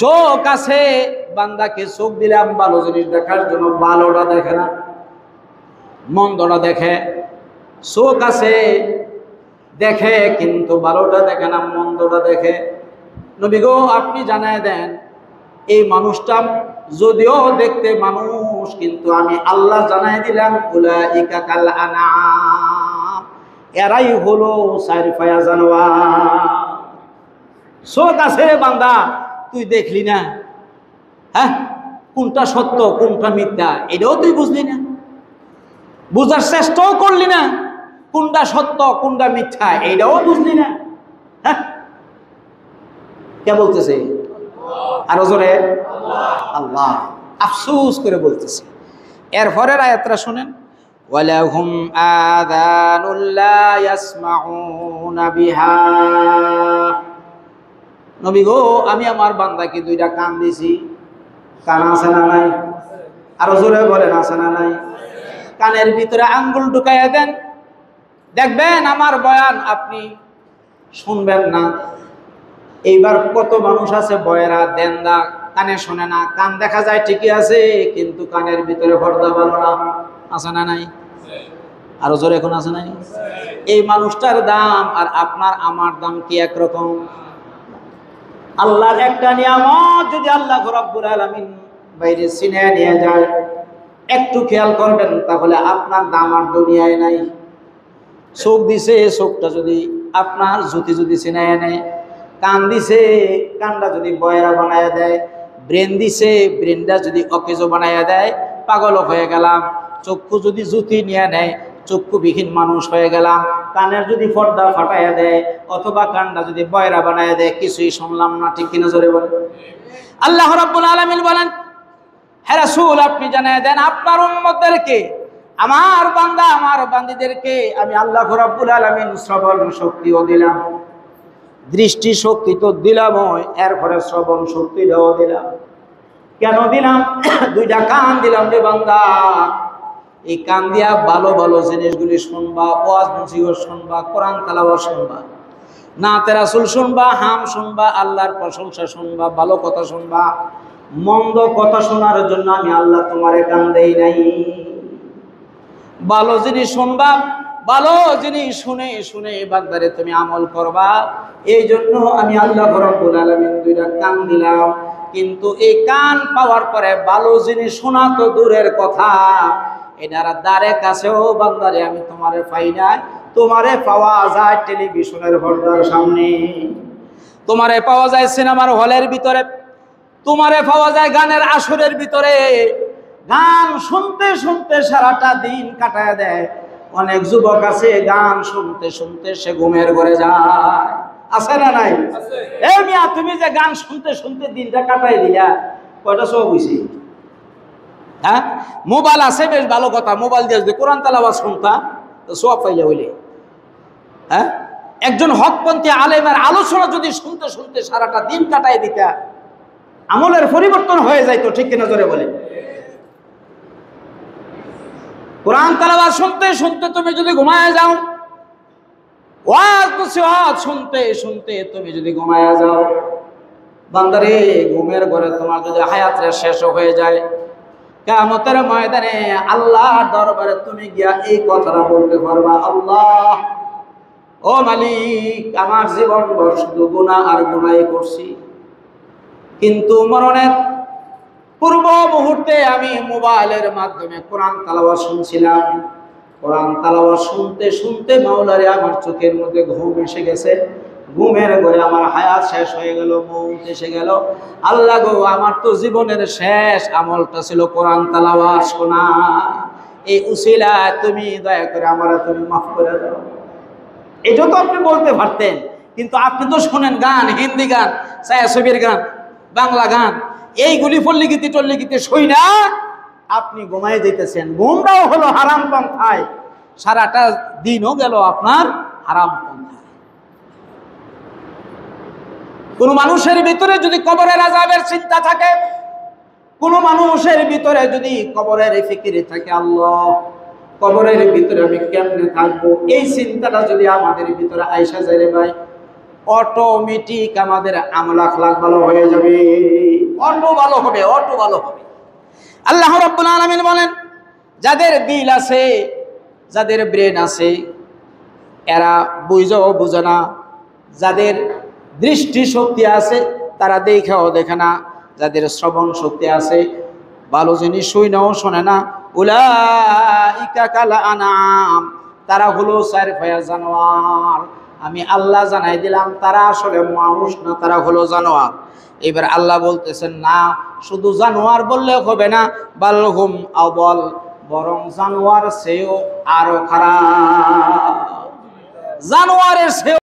চোখ আছে, বান্দাকে চোখ দিলাম ভালো জিনিস দেখার জন্য, ভালোটা দেখে না, মন্দটা দেখে। চোখ আছে দেখে, কিন্তু ভালোটা দেখে না, মন্দটা দেখে। নবী গো, আপনি জানায় দেন এই মানুষটা যদিও দেখতে মানুষ, কিন্তু আমি আল্লাহ জানায় দিলাম উলাইকা কাল আনাম, এরাই হলো চার পায়া জানোয়ার। চোখ আছে বান্দা, তুই দেখলি না, হ্যাঁ, কোনটা সত্য কোনটা মিথ্যা এটাও তুই বুঝলি না, বুঝার চেষ্টাও করলি না, কোনটা সত্য কোনটা মিথ্যা এটাও বুঝলি না। হ্যাঁ, কে বলতেছে? আরো জোরে আল্লাহ। আফসোস করে বলতেছে। এরপরের আয়াতটা শুনেন, ওয়ালাহুম আযানুল লা ইয়াসমাউনা বিহা। নবী গো, আমি আমার বান্দাকে দুইটা কান দিছি, কান আছে না নাই? আরো জোরে বলেন, আছে না নাই? কানের ভিতরে আঙ্গুল ঢুকাইয়া দেন, দেখবেন আমার বয়ান আপনি শুনবেন না। এইবার কত মানুষ আছে বয়েরা দেন্দা, কানে শোনে না, কান দেখা যায় ঠিকই আছে, কিন্তু কানের ভিতরে পর্দা ভালো না, আছে না নাই? আরো জোরে এখন আছে নাই? এই মানুষটার দাম আর আপনার আমার দাম কি একরকম? আল্লাহর একটা নিয়ামত যদি আল্লাহ রাব্বুল আলামিন বাইরে ছিনিয়ে নিয়ে যায়, একটু খেয়াল করবেন, তাহলে আপনার দাম আর দুনিয়ায় নাই। চোখ দিছে, চোখটা যদি আপনার জ্যোতি যদি ছিনিয়ে নেয়, কান দিছে, কানটা যদি বয়রা বানায়া দেয়, ব্রেন দিছে, ব্রেনটা যদি অকেজো বানায়া দেয়, পাগল হয়ে গেলাম। চক্ষু যদি জ্যোতি নিয়ে নেয়, চক্ষুবিহীন মানুষ হয়ে গেলাম। কানের যদি পর্দা ফাটাইয়া দেয়, অথবা কানটা যদি বয়রা বানায়া দেয়, কিছুই শুনলাম না। ঠিক কিনা জোরে বলেন? আল্লাহ রাব্বুল আলামিন বলেন, হে রাসূল, আপনি জানায় দেন আপনার উম্মতদেরকে, আমার বান্দা আমার বান্দীদেরকে আমি আল্লাহ রাব্বুল আলামিন শ্রবণ শক্তিও দিলাম, দৃষ্টি শক্তি তো দিলাম, এরপরে শ্রবণ শক্তিটাও দিলাম। কেন দিলাম? দুইটা কান দিলাম রে বান্দা, এই কান দিয়া ভালো ভালো জিনিসগুলি শুনবা, ওয়াজ নসিহত শুনবা, কোরআন তেলাওয়াত শুনবা, নাতে রাসূল শুনবা, হাম শুনবা, আল্লাহর প্রশংসা শুনবা, ভালো কথা শুনবা। মন্দ কথা শোনার জন্য আমি আল্লাহ তোমারে কান দেই নাই। ভালো জিনিস শুনবা, ভালো জিনিস শুনে শুনে বাগদারে তুমি আমল করবা, এই জন্য আমি আল্লাহ রাব্বুল আলামিন দুইটা কান দিলাম। কিন্তু এই কান পাওয়ার পরে ভালো জিনিস শোনা তো দূরের কথা, এটার দ্বারে কাছেও বান্দারে আমি তোমারে পাই নাই। তোমারে পাওয়া যায় টেলিভিশনের পর্দার সামনে, তোমারে পাওয়া যায় সিনেমার হলের ভিতরে, তোমারে পাওয়া যায় গানের আসরের ভিতরে। গান শুনতে শুনতে সারাটা দিন কাটায় দেয়। অনেক যুবক আছে গান শুনতে শুনতে সে ঘুমের ঘরে যায়, আছে না নাই? এ মিয়া, তুমি যে গান শুনতে শুনতে দিনটা কাটাই দিলা, কয়টা সব হইছে? হ্যাঁ, মোবাইল আছে বেশ ভালো কথা, মোবাইল দিয়ে যদি কোরআন তেলাওয়াত শুনতা তো সব পাইলে হইলে। হ্যাঁ, একজন হকপন্থী আলেমের আলোচনা যদি শুনতে শুনতে সারাটা দিন কাটাই দিতা, আমলের পরিবর্তন হয়ে যাইতো। ঠিক কিনা জোরে বলে? কোরআন তেলাওয়াত শুনতে শুনতে তুমি যদি ঘুমায় যাও, ওয়াজ নসিহত শুনতে শুনতে তুমি যদি ঘুমায় যাও, বান্দারে ঘুমের ঘরে তোমার যদি হায়াতটা শেষ হয়ে যায়, কিয়ামতের ময়দানে আল্লাহর দরবারে তুমি গিয়া এই কথাটা বলতে পারবা, আল্লাহ ও মালিক, আমার জীবন ভর শুধু গুনাহ আর গুনাহই করছি, কিন্তু মরণের পূর্ব মুহূর্তে আমি মোবাইলের মাধ্যমে কোরআন তেলাওয়াত শুনছিলাম। কোরআন তেলাওয়াত শুনতে শুনতে মাওলারে আমার চোখের মধ্যে ঘুম এসে গেছে, ঘুমের ঘরে আমার হায়াত শেষ হয়ে গেল, মৌত এসে গেল। আল্লাহ গো, আমার তো জীবনের শেষ আমলটা ছিল কোরআন তেলাওয়াত শোনা। এই উসিলা তুমি দয়া করে আমারে তুমি মাফ করে দাও। এটা তো আপনি বলতে পারতেন, কিন্তু আপনি তো শোনেন গান, হিন্দি গান, ছায়াছবির গান, বাংলা গান, এইগুলি পল্লিগীতি টল্লিগীতি শুই না আপনি ঘুমাই যেতেছেন। ঘুমটাও হলো হারাম পন্থায়, সারাটা দিনও গেল আপনার হারাম পন্থায়। কোন মানুষের ভিতরে যদি কবরের আযাবের চিন্তা থাকে, কোন মানুষের ভিতরে যদি কবরের ফিকিরে থাকে, আল্লাহ কবরের ভিতরে আমি কেমনে থাকবো, এই চিন্তাটা যদি আমাদের ভিতরে আইসা যায় রে ভাই, অটোমেটিক আমাদের আমল আখলাক ভালো হয়ে যাবে। অটো ভালো হবে, অটো ভালো হবে। আল্লাহ রাব্বুল আলামিন বলেন, যাদের দিল আছে, যাদের ব্রেন আছে, এরা বুঝেও বুঝে না। যাদের দৃষ্টি শক্তি আছে, তারা দেখেও দেখে না। যাদের শ্রবণ শক্তি আছে, ভালো জিনিস শুনেও শোনে না। উলাইকা কাল আনাম, তারা হলো চারপায়া জানোয়ার। আমি আল্লাহ জানাই দিলাম, তারা আসলে মানুষ না, তারা হলো জানোয়ার। এবার আল্লাহ বলতেছেন, না শুধু জানোয়ার বললে হবে না, বালহুম আদল, বরং জানোয়ার সেও আরো খারাপ, জানোয়ারের সেও